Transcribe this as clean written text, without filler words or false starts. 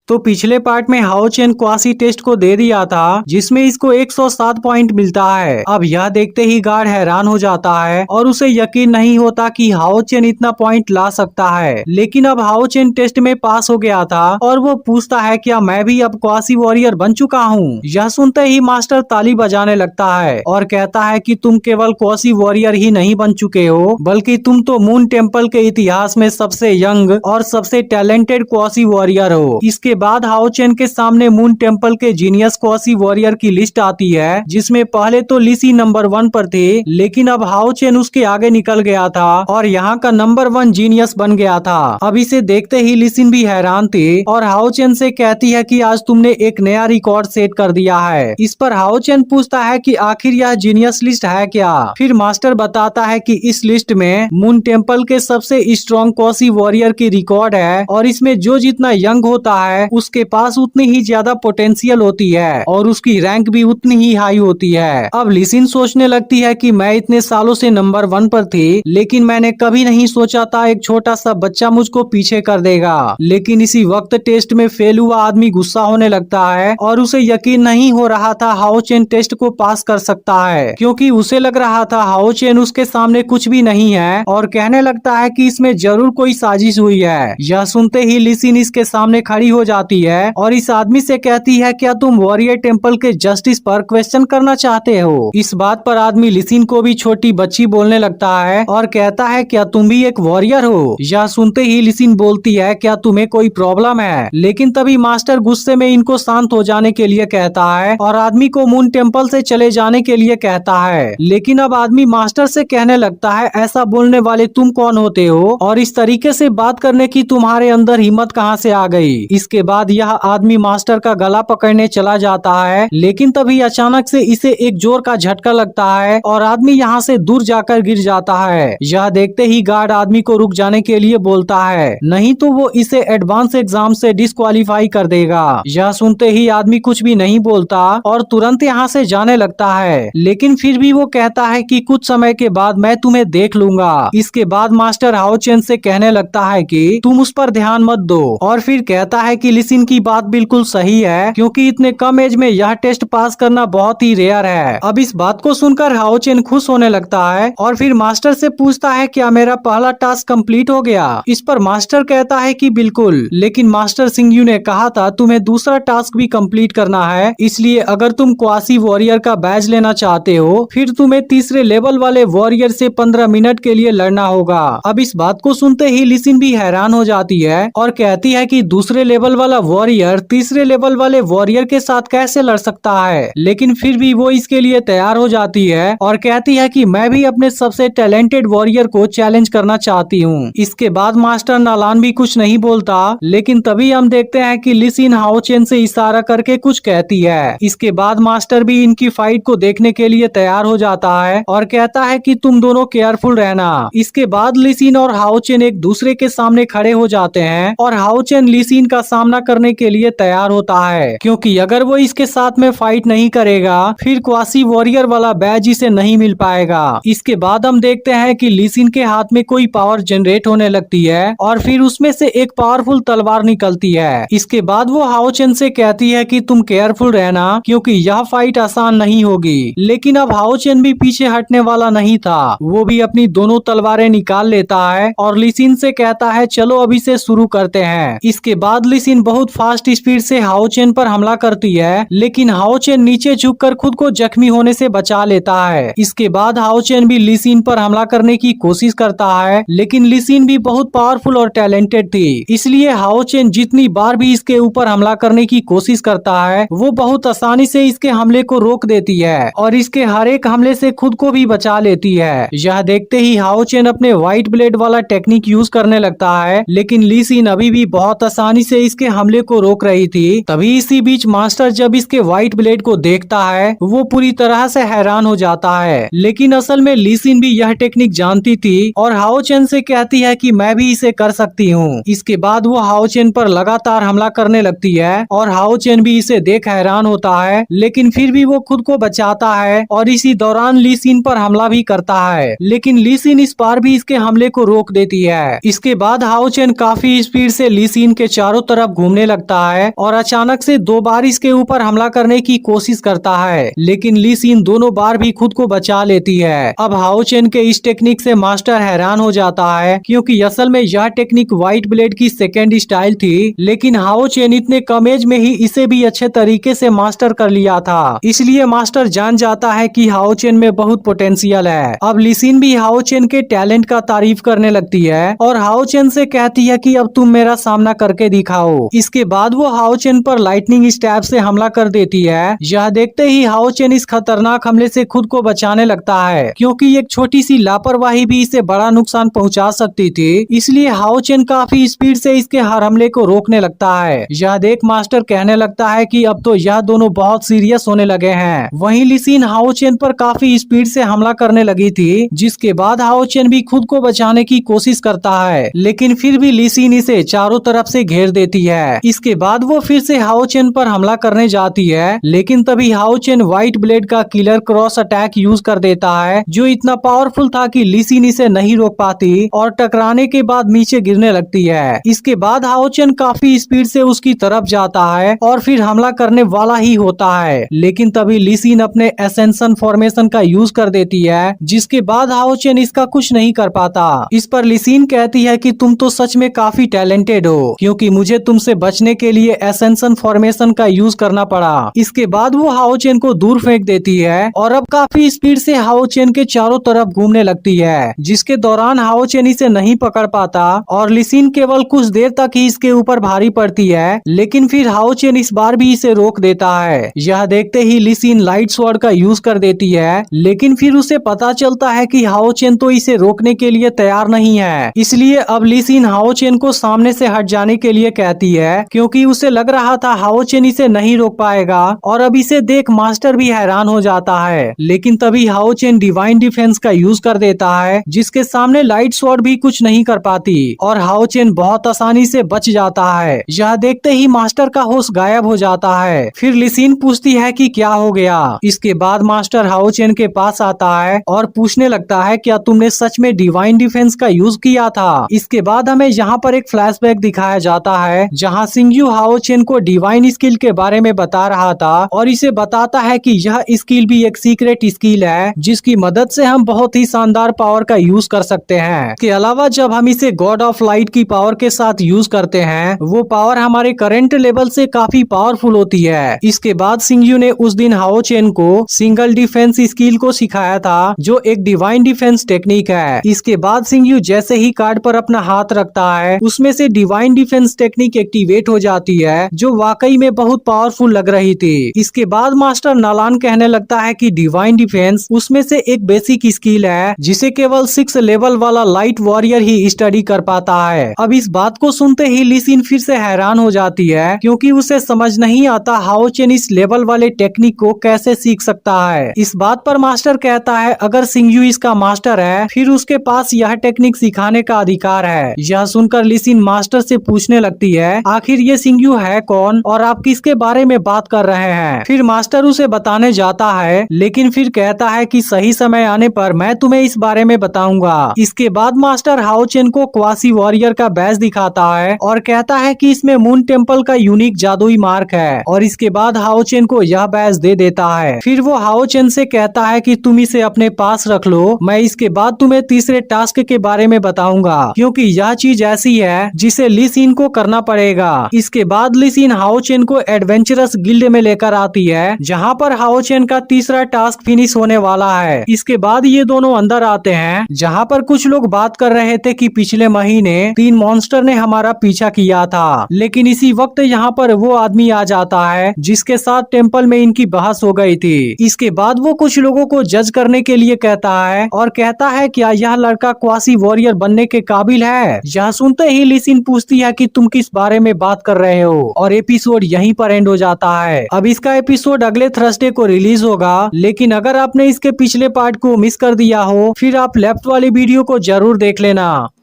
तो पिछले पार्ट में हाओ चेन क्वासी टेस्ट को दे दिया था जिसमें इसको 107 पॉइंट मिलता है। अब यह देखते ही गार्ड हैरान हो जाता है और उसे यकीन नहीं होता कि हाओ चेन इतना पॉइंट ला सकता है। लेकिन अब हाओ चेन टेस्ट में पास हो गया था और वो पूछता है क्या मैं भी अब क्वासी वॉरियर बन चुका हूँ। यह सुनते ही मास्टर ताली बजाने लगता है और कहता है कि तुम केवल क्वासी वॉरियर ही नहीं बन चुके हो बल्कि तुम तो मून टेम्पल के इतिहास में सबसे यंग और सबसे टैलेंटेड क्वासी वॉरियर हो। इसके बाद हाओ चेन के सामने मून टेम्पल के जीनियस क्वासी वॉरियर की लिस्ट आती है जिसमें पहले तो ली सिन नंबर 1 पर थे, लेकिन अब हाओ चेन उसके आगे निकल गया था और यहाँ का नंबर 1 जीनियस बन गया था। अब इसे देखते ही ली सिन भी हैरान थे और हाओ चेन से कहती है कि आज तुमने एक नया रिकॉर्ड सेट कर दिया है। इस पर हाओ चेन पूछता है कि आखिर यह जीनियस लिस्ट है क्या। फिर मास्टर बताता है कि इस लिस्ट में मून टेम्पल के सबसे स्ट्रॉन्ग क्वासी वॉरियर की रिकॉर्ड है और इसमें जो जितना यंग होता है उसके पास उतनी ही ज्यादा पोटेंशियल होती है और उसकी रैंक भी उतनी ही हाई होती है। अब ली सिन सोचने लगती है कि मैं इतने सालों से नंबर 1 पर थी लेकिन मैंने कभी नहीं सोचा था एक छोटा सा बच्चा मुझको पीछे कर देगा। लेकिन इसी वक्त टेस्ट में फेल हुआ आदमी गुस्सा होने लगता है और उसे यकीन नहीं हो रहा था हाओ चेन टेस्ट को पास कर सकता है क्योंकि उसे लग रहा था हाओ चेन उसके सामने कुछ भी नहीं है और कहने लगता है कि इसमें जरूर कोई साजिश हुई है। यह सुनते ही ली सिन इसके सामने खड़ी हो जाती है और इस आदमी से कहती है क्या तुम वॉरियर टेम्पल के जस्टिस पर क्वेश्चन करना चाहते हो। इस बात पर आदमी ली सिन को भी छोटी बच्ची बोलने लगता है और कहता है क्या तुम भी एक वॉरियर हो। यह सुनते ही ली सिन बोलती है क्या तुम्हें कोई प्रॉब्लम है। लेकिन तभी मास्टर गुस्से में इनको शांत हो जाने के लिए कहता है और आदमी को मून टेम्पल से चले जाने के लिए कहता है। लेकिन अब आदमी मास्टर से कहने लगता है ऐसा बोलने वाले तुम कौन होते हो और इस तरीके से बात करने की तुम्हारे अंदर हिम्मत कहाँ से आ गई। इसके बाद यह आदमी मास्टर का गला पकड़ने चला जाता है लेकिन तभी अचानक से इसे एक जोर का झटका लगता है और आदमी यहाँ से दूर जाकर गिर जाता है। यह देखते ही गार्ड आदमी को रुक जाने के लिए बोलता है नहीं तो वो इसे एडवांस एग्जाम से डिस्क्वालीफाई कर देगा। यह सुनते ही आदमी कुछ भी नहीं बोलता और तुरंत यहाँ से जाने लगता है। लेकिन फिर भी वो कहता है कि कुछ समय के बाद मैं तुम्हें देख लूंगा। इसके बाद मास्टर हाओ चेन से कहने लगता है कि तुम उस पर ध्यान मत दो और फिर कहता है कि ली सिन की बात बिल्कुल सही है क्योंकि इतने कम एज में यह टेस्ट पास करना बहुत ही रेयर है। अब इस बात को सुनकर हाओ चेन खुश होने लगता है और फिर मास्टर से पूछता है क्या मेरा पहला टास्क कंप्लीट हो गया। इस पर मास्टर कहता है कि बिल्कुल, लेकिन मास्टर सिंगयू ने कहा था तुम्हें दूसरा टास्क भी कंप्लीट करना है, इसलिए अगर तुम क्वासी वॉरियर का बैज लेना चाहते हो फिर तुम्हें तीसरे लेवल वाले वॉरियर से 15 मिनट के लिए लड़ना होगा। अब इस बात को सुनते ही ली सिन भी हैरान हो जाती है और कहती है कि दूसरे लेवल वाला वॉरियर तीसरे लेवल वाले वॉरियर के साथ कैसे लड़ सकता है। लेकिन फिर भी वो इसके लिए तैयार हो जाती है और कहती है कि मैं भी अपने सबसे टैलेंटेड वॉरियर को चैलेंज करना चाहती हूँ। इसके बाद मास्टर नालान भी कुछ नहीं बोलता लेकिन तभी हम देखते हैं कि ली सिन हाओ चेन से इशारा करके कुछ कहती है। इसके बाद मास्टर भी इनकी फाइट को देखने के लिए तैयार हो जाता है और कहता है कि तुम दोनों केयरफुल रहना। इसके बाद ली सिन और हाओ चेन एक दूसरे के सामने खड़े हो जाते हैं और हाओ चेन ली सिन का सामना करने के लिए तैयार होता है क्योंकि अगर वो इसके साथ में फाइट नहीं करेगा फिर क्वासी वॉरियर वाला बैज इसे नहीं मिल पाएगा। इसके बाद हम देखते हैं कि ली सिन के हाथ में कोई पावर जनरेट होने लगती है और फिर उसमें से एक पावरफुल तलवार निकलती है। इसके बाद वो हाओ चेन से कहती है कि तुम केयरफुल रहना क्योंकि यह फाइट आसान नहीं होगी। लेकिन अब हाओ चेन भी पीछे हटने वाला नहीं था, वो भी अपनी दोनों तलवारें निकाल लेता है और ली सिन से कहता है चलो अभी से शुरू करते हैं। इसके बाद ली सिन बहुत फास्ट स्पीड से हाओ चेन पर हमला करती है लेकिन हाओ चेन नीचे झुककर खुद को जख्मी होने से बचा लेता है। इसके बाद हाओ चेन भी ली सिन पर हमला करने की कोशिश करता है लेकिन ली सिन भी बहुत पावरफुल और टैलेंटेड थी, इसलिए हाओ चेन जितनी बार भी इसके ऊपर हमला करने की कोशिश करता है वो बहुत आसानी से इसके हमले को रोक देती है और इसके हर एक हमले से खुद को भी बचा लेती है। यह देखते ही हाओ चेन अपने व्हाइट ब्लेड वाला टेक्निक यूज करने लगता है लेकिन ली सिन अभी भी बहुत आसानी से इसके हमले को रोक रही थी। तभी इसी बीच मास्टर जब इसके व्हाइट ब्लेड को देखता है वो पूरी तरह से हैरान हो जाता है। लेकिन असल में ली सिन भी यह टेक्निक जानती थी और हाओ चेन से कहती है कि मैं भी इसे कर सकती हूँ। इसके बाद वो हाओ चेन पर लगातार हमला करने लगती है और हाओ चेन भी इसे देख हैरान होता है लेकिन फिर भी वो खुद को बचाता है और इसी दौरान ली सिन पर हमला भी करता है लेकिन ली सिन इस बार भी इसके हमले को रोक देती है। इसके बाद हाओ चेन काफी स्पीड से ली सिन के चारों तरफ घूमने लगता है और अचानक से 2 बार इसके ऊपर हमला करने की कोशिश करता है, लेकिन ली सिन दोनों बार भी खुद को बचा लेती है। अब हाओ चेन के इस टेक्निक से मास्टर हैरान हो जाता है, क्योंकि असल में यह टेक्निक व्हाइट ब्लेड की सेकेंड स्टाइल थी, लेकिन हाओ चेन इतने कम एज में ही इसे भी अच्छे तरीके से मास्टर कर लिया था। इसलिए मास्टर जान जाता है कि हाओ चेन में बहुत पोटेंशियल है। अब ली सिन भी हाओ चेन के टैलेंट का तारीफ करने लगती है और हाओ चेन से कहती है कि अब तुम मेरा सामना करके दिखाओ। इसके बाद वो हाओ चेन पर लाइटनिंग स्टैब से हमला कर देती है। यह देखते ही हाओ चेन इस खतरनाक हमले से खुद को बचाने लगता है, क्योंकि एक छोटी सी लापरवाही भी इसे बड़ा नुकसान पहुंचा सकती थी। इसलिए हाओ चेन काफी स्पीड से इसके हर हमले को रोकने लगता है। यह देख मास्टर कहने लगता है कि अब तो यह दोनों बहुत सीरियस होने लगे हैं। वहीं ली सिन हाओ चेन पर काफी स्पीड से हमला करने लगी थी, जिसके बाद हाओ चेन भी खुद को बचाने की कोशिश करता है, लेकिन फिर भी ली सिन इसे चारों तरफ से घेर देती है। इसके बाद वो फिर से हाओ चेन पर हमला करने जाती है, लेकिन तभी हाओ चेन व्हाइट ब्लेड का किलर क्रॉस अटैक यूज कर देता है, जो इतना पावरफुल था कि ली सिन इसे नहीं रोक पाती और टकराने के बाद नीचे गिरने लगती है। इसके बाद हाओ चेन काफी स्पीड से उसकी तरफ जाता है और फिर हमला करने वाला ही होता है, लेकिन तभी ली सिन अपने एसेंशन फॉर्मेशन का यूज कर देती है, जिसके बाद हाओ चेन इसका कुछ नहीं कर पाता। इस पर ली सिन कहती है कि तुम तो सच में काफी टैलेंटेड हो, क्योंकि मुझे तुमसे बचने के लिए एसेंशन फॉर्मेशन का यूज करना पड़ा। इसके बाद वो हाओ चेन को दूर फेंक देती है और अब काफी स्पीड से हाओ चेन के चारों तरफ घूमने लगती है, जिसके दौरान हाओ चेन इसे नहीं पकड़ पाता और ली सिन केवल कुछ देर तक ही इसके ऊपर भारी पड़ती है, लेकिन फिर हाओ चेन इस बार भी इसे रोक देता है। यह देखते ही ली सिन लाइट स्वॉर्ड का यूज कर देती है, लेकिन फिर उसे पता चलता है कि हाओ चेन तो इसे रोकने के लिए तैयार नहीं है। इसलिए अब ली सिन हाओ चेन को सामने से हट जाने के लिए कहती है, क्योंकि उसे लग रहा था हाओ चेन इसे नहीं रोक पाएगा। और अब इसे देख मास्टर भी हैरान हो जाता है, लेकिन तभी हाओ चेन डिवाइन डिफेंस का यूज कर देता है, जिसके सामने लाइट स्वॉर्ड भी कुछ नहीं कर पाती और हाओ चेन बहुत आसानी से बच जाता है। यह देखते ही मास्टर का होश गायब हो जाता है। फिर ली सिन पूछती है कि क्या हो गया। इसके बाद मास्टर हाओ चेन के पास आता है और पूछने लगता है, क्या तुमने सच में डिवाइन डिफेंस का यूज किया था। इसके बाद हमें यहाँ पर एक फ्लैशबैक दिखाया जाता है, जहाँ सिंगयू हाओ चेन को डिवाइन स्किल के बारे में बता रहा था और इसे बताता है कि यह स्किल भी एक सीक्रेट स्किल है, जिसकी मदद से हम बहुत ही शानदार पावर का यूज कर सकते हैं। इसके अलावा जब हम इसे गॉड ऑफ लाइट की पावर के साथ यूज करते हैं, वो पावर हमारे करंट लेवल से काफी पावरफुल होती है। इसके बाद सिंगयू ने उस दिन हाओ चेन को सिंगल डिफेंस स्किल को सिखाया था, जो एक डिवाइन डिफेंस टेक्निक है। इसके बाद सिंगयू जैसे ही कार्ड पर अपना हाथ रखता है, उसमें से डिवाइन डिफेंस टेक्निक एक्टिवेट हो जाती है, जो वाकई में बहुत पावरफुल लग रही थी। इसके बाद मास्टर नालान कहने लगता है कि डिवाइन डिफेंस उसमें से एक बेसिक स्किल है, जिसे केवल 6 लेवल वाला लाइट वॉरियर ही स्टडी कर पाता है। अब इस बात को सुनते ही ली सिन फिर से हैरान हो जाती है, क्योंकि उसे समझ नहीं आता हाओ चेन इस लेवल वाले टेक्निक को कैसे सीख सकता है। इस बात पर मास्टर कहता है, अगर सिंगयू इसका मास्टर है, फिर उसके पास यह टेक्निक सिखाने का अधिकार है। यह सुनकर ली सिन मास्टर से पूछने लगती है, आखिर ये सिंगयू है कौन और आप किसके बारे में बात कर रहे हैं। फिर मास्टर उसे बताने जाता है, लेकिन फिर कहता है कि सही समय आने पर मैं तुम्हें इस बारे में बताऊंगा। इसके बाद मास्टर हाओ चेन को क्वासी वॉरियर का बैज दिखाता है और कहता है कि इसमें मून टेम्पल का यूनिक जादुई मार्क है, और इसके बाद हाओ चेन को यह बैज दे देता है। फिर वो हाओ चेन से कहता है कि तुम इसे अपने पास रख लो, मैं इसके बाद तुम्हें तीसरे टास्क के बारे में बताऊंगा, क्योंकि यह चीज ऐसी है जिसे ली सिन को करना पड़ेगा। इसके बाद ली सिन हाओ चेन को एडवेंचरस गिल्ड में लेकर आती है, जहाँ पर हाओ चेन का तीसरा टास्क फिनिश होने वाला है। इसके बाद ये दोनों अंदर आते हैं, जहाँ पर कुछ लोग बात कर रहे थे कि पिछले महीने 3 मॉन्स्टर ने हमारा पीछा किया था, लेकिन इसी वक्त यहाँ पर वो आदमी आ जाता है जिसके साथ टेम्पल में इनकी बहस हो गई थी। इसके बाद वो कुछ लोगों को जज करने के लिए कहता है और कहता है, क्या यह लड़का क्वासी वॉरियर बनने के काबिल है। यह सुनते ही ली सिन पूछती है कि तुम किस बारे में बात कर रहे हो, और एपिसोड यहीं पर एंड हो जाता है। अब इसका एपिसोड अगले थर्सडे को रिलीज होगा, लेकिन अगर आपने इसके पिछले पार्ट को मिस कर दिया हो, फिर आप लेफ्ट वाली वीडियो को जरूर देख लेना।